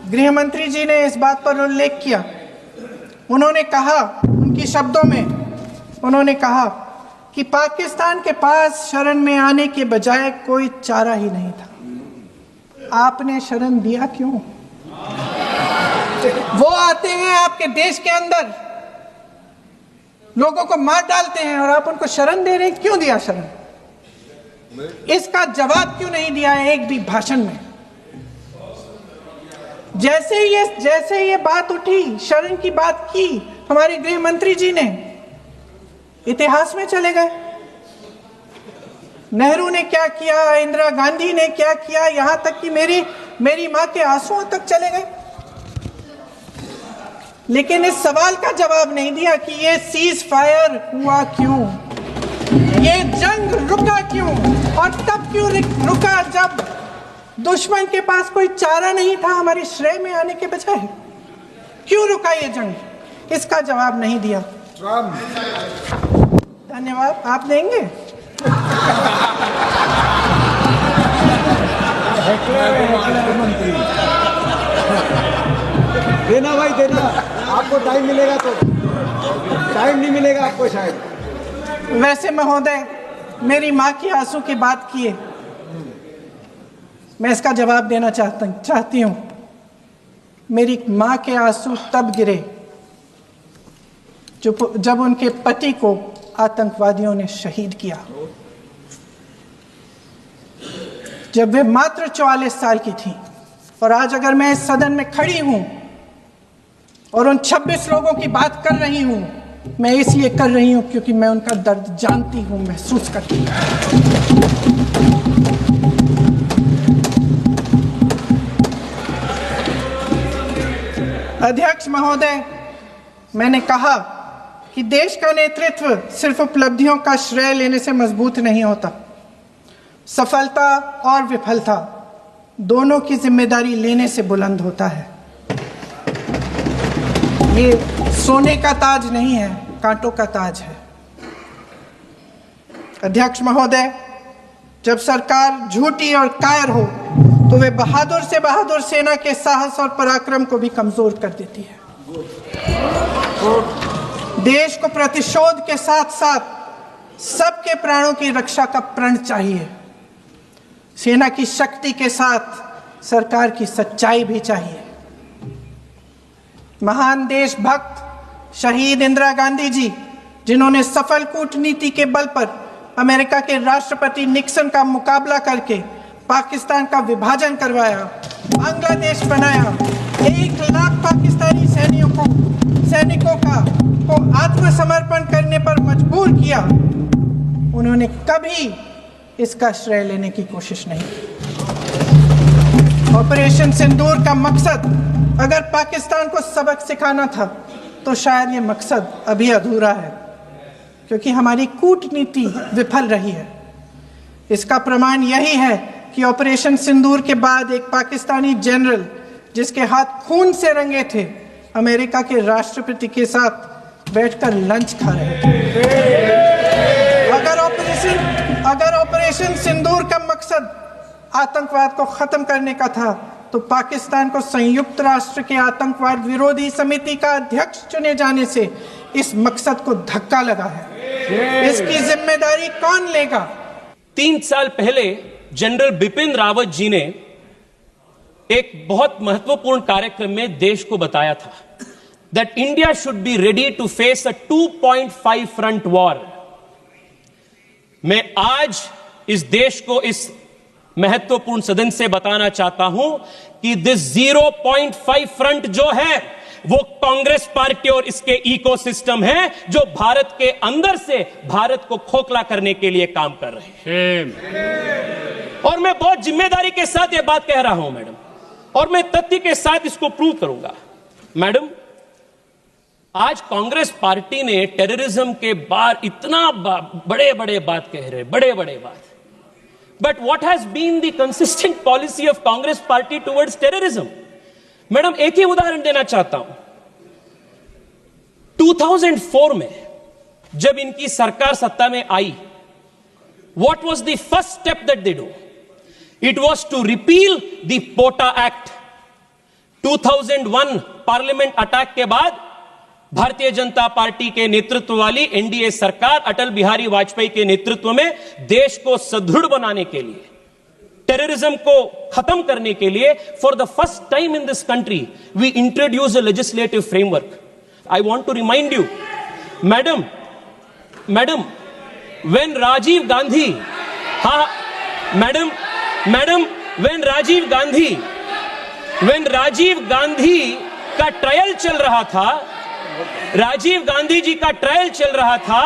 गृह मंत्री जी ने इस बात पर उल्लेख किया। उन्होंने कहा, उनके शब्दों में उन्होंने कहा कि पाकिस्तान के पास शरण में आने के बजाय कोई चारा ही नहीं था। आपने शरण दिया क्यों? वो आते हैं आपके देश के अंदर, लोगों को मार डालते हैं और आप उनको शरण दे रहे हैं। क्यों दिया शरण? इसका जवाब क्यों नहीं दिया एक भी भाषण में? जैसे ये बात उठी, शरण की बात की, हमारे गृह मंत्री जी ने इतिहास में चले गए। नेहरू ने क्या किया, इंदिरा गांधी ने क्या किया, यहां तक कि मेरी मां के आंसुओं तक चले गए। लेकिन इस सवाल का जवाब नहीं दिया कि ये सीज फायर हुआ क्यों, ये जंग रुका क्यों, और तब क्यों रुका जब दुश्मन के पास कोई चारा नहीं था हमारे श्रेय में आने के बजाय। क्यों रुका ये जंग? इसका जवाब नहीं दिया। धन्यवाद। आप देंगे? देना भाई देना, आपको टाइम मिलेगा तो। टाइम नहीं मिलेगा आपको शायद। वैसे महोदय, मेरी माँ की आंसू की बात किए, मैं इसका जवाब देना चाहती हूँ। मेरी माँ के आंसू तब गिरे जब उनके पति को आतंकवादियों ने शहीद किया, जब वे मात्र 44 साल की थी। और आज अगर मैं इस सदन में खड़ी हूं और उन 26 लोगों की बात कर रही हूं, मैं इसलिए कर रही हूं क्योंकि मैं उनका दर्द जानती हूं, महसूस करती हूं। अध्यक्ष महोदय, मैंने कहा कि देश का नेतृत्व सिर्फ उपलब्धियों का श्रेय लेने से मजबूत नहीं होता। सफलता और विफलता दोनों की जिम्मेदारी लेने से बुलंद होता है। ये सोने का ताज नहीं है, कांटों का ताज है। अध्यक्ष महोदय, जब सरकार झूठी और कायर हो तो वे बहादुर से बहादुर सेना के साहस और पराक्रम को भी कमजोर कर देती है। देश को प्रतिशोध के साथ साथ सबके प्राणों की रक्षा का प्रण चाहिए। सेना की शक्ति के साथ सरकार की सच्चाई भी चाहिए। महान देशभक्त शहीद इंदिरा गांधी जी, जिन्होंने सफल कूटनीति के बल पर अमेरिका के राष्ट्रपति निक्सन का मुकाबला करके पाकिस्तान का विभाजन करवाया, बांग्लादेश बनाया, 1 लाख पाकिस्तानी सैनिकों को आत्मसमर्पण करने पर मजबूर किया, उन्होंने कभी इसका श्रेय लेने की कोशिश नहीं की। ऑपरेशन सिंदूर का मकसद अगर पाकिस्तान को सबक सिखाना था तो शायद ये मकसद अभी अधूरा है, क्योंकि हमारी कूटनीति विफल रही है। इसका प्रमाण यही है कि ऑपरेशन सिंदूर के बाद एक पाकिस्तानी जनरल, जिसके हाथ खून से रंगे थे, अमेरिका के राष्ट्रपति के साथ बैठकर लंच खा रहे थे। अगर ऑपरेशन सिंदूर का मकसद आतंकवाद को खत्म करने का था तो पाकिस्तान को संयुक्त राष्ट्र के आतंकवाद विरोधी समिति का अध्यक्ष चुने जाने से इस मकसद को धक्का लगा है। इसकी जिम्मेदारी कौन लेगा? 3 साल पहले जनरल बिपिन रावत जी ने एक बहुत महत्वपूर्ण कार्यक्रम में देश को बताया था that India should be ready to face a 2.5 front war. मैं आज इस देश को इस महत्वपूर्ण सदन से बताना चाहता हूं कि दिस 0.5 फ्रंट जो है वो कांग्रेस पार्टी और इसके इकोसिस्टम है, जो भारत के अंदर से भारत को खोखला करने के लिए काम कर रहे हैं। और मैं बहुत जिम्मेदारी के साथ यह बात कह रहा हूं मैडम, और मैं तथ्य के साथ इसको प्रूव करूंगा। मैडम, आज कांग्रेस पार्टी ने टेररिज्म के बार इतना बड़े बड़े बात कह रहे, बड़े बड़े बात, but what has been the consistent policy of Congress party towards terrorism? Madam, एक ही उदाहरण देना चाहता हूं। 2004 में जब इनकी सरकार सत्ता में आई, what was the first step that they do? It was to repeal the POTA act. 2001 parliament attack के बाद भारतीय जनता पार्टी के नेतृत्व वाली एनडीए सरकार अटल बिहारी वाजपेयी के नेतृत्व में देश को सुदृढ़ बनाने के लिए, टेररिज्म को खत्म करने के लिए, for the first time in this country we introduce a legislative framework. I want to remind you, madam, when Rajiv Gandhi, madam, when Rajiv Gandhi का ट्रायल चल रहा था, राजीव गांधी जी का ट्रायल चल रहा था,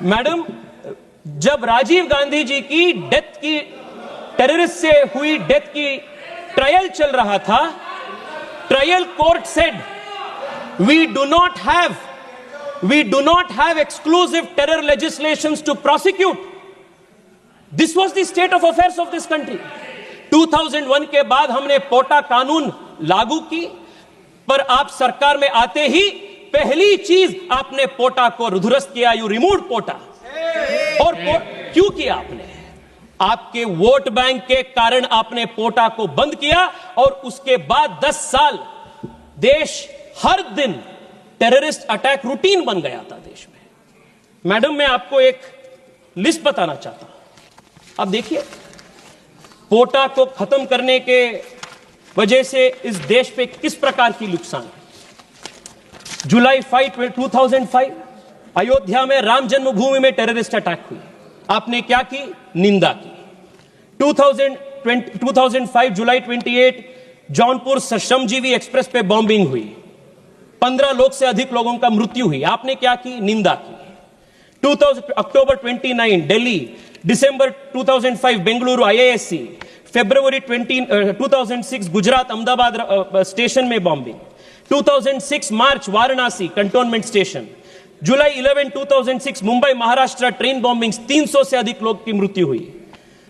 मैडम, जब राजीव गांधी जी की डेथ की, टेररिस्ट से हुई डेथ की ट्रायल चल रहा था, trial court said we do not have exclusive terror legislations to prosecute. This was the state of affairs of this country. 2001 के बाद हमने पोटा कानून लागू की, पर आप सरकार में आते ही पहली चीज आपने पोटा को दुरुस्त किया. यू रिमूव पोटा. और क्यों किया आपने? आपके वोट बैंक के कारण आपने पोटा को बंद किया, और उसके बाद 10 साल देश हर दिन टेररिस्ट अटैक रूटीन बन गया था देश में. मैडम, मैं आपको एक लिस्ट बताना चाहता हूं. आप देखिए, पोटा को खत्म करने के वजह से इस देश पे किस प्रकार की नुकसान है. जुलाई 5, 2005 अयोध्या में राम जन्मभूमि में टेररिस्ट अटैक हुई. आपने क्या की? निंदा की. 2005 जुलाई 28 जौनपुर श्रमजीवी एक्सप्रेस पे बॉम्बिंग हुई. 15 लोग से अधिक लोगों का मृत्यु हुई. आपने क्या की? निंदा की. अक्टूबर 29 दिल्ली, दिसंबर 2005 बेंगलुरु IISc, फरवरी 2006 गुजरात अहमदाबाद स्टेशन में बॉम्बिंग. 2006 मार्च वाराणसी कंटोनमेंट स्टेशन. जुलाई 11 2006 मुंबई महाराष्ट्र ट्रेन बॉम्बिंग, 300 से अधिक लोग की मृत्यु हुई.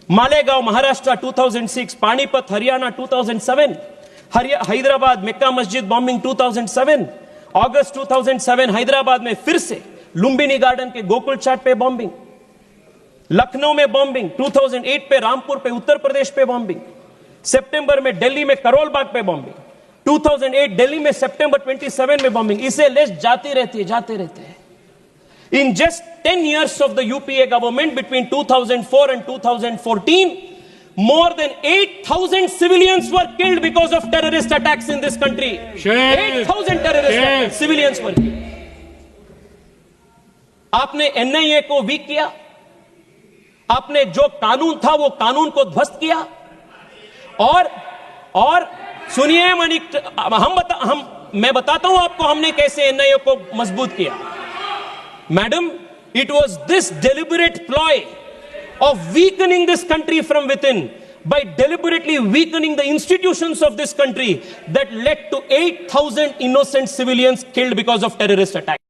मालेगांव महाराष्ट्र 2006, पानीपत हरियाणा 2007, हैदराबाद मक्का मस्जिद बॉम्बिंग 2007, अगस्त 2007 हैदराबाद में फिर से लुंबिनी गार्डन के गोकुल चाट पे बॉम्बिंग, लखनऊ में बॉम्बिंग, 2008 पे रामपुर पे उत्तर प्रदेश पे बॉम्बिंग, सितंबर में दिल्ली में करोल बाग पे बॉम्बिंग, 2008 दिल्ली में सितंबर 27 में बॉम्बिंग. इसे लिस्ट जाते रहते हैं. In just 10 years of the UPA government between 2004 and 2014, more than 8,000 civilians were killed because of terrorist attacks in this country. 8,000 terrorist civilians were killed. आपने NIA को वीक किया. आपने जो कानून था वो कानून को ध्वस्त किया. और सुनिए, मैं बताता हूं आपको हमने कैसे NIA को मजबूत किया. Madam, it was this deliberate ploy of weakening this country from within, by deliberately weakening the institutions of this country, that led to 8,000 innocent civilians killed because of terrorist attacks.